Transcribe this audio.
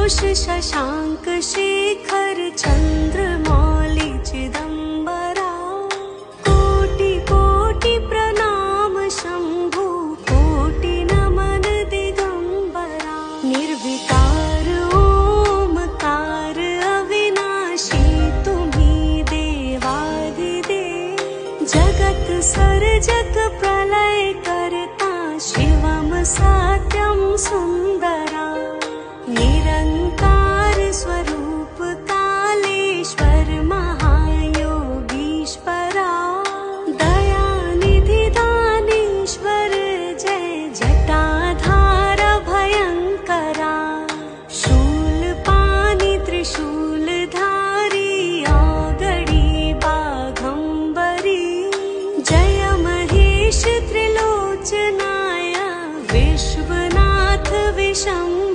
शशांक शेखर चंद्रमौलि चिदंबरा। कोटि कोटि प्रणाम शंभु, कोटि नमन दिगंबरा। निर्विकार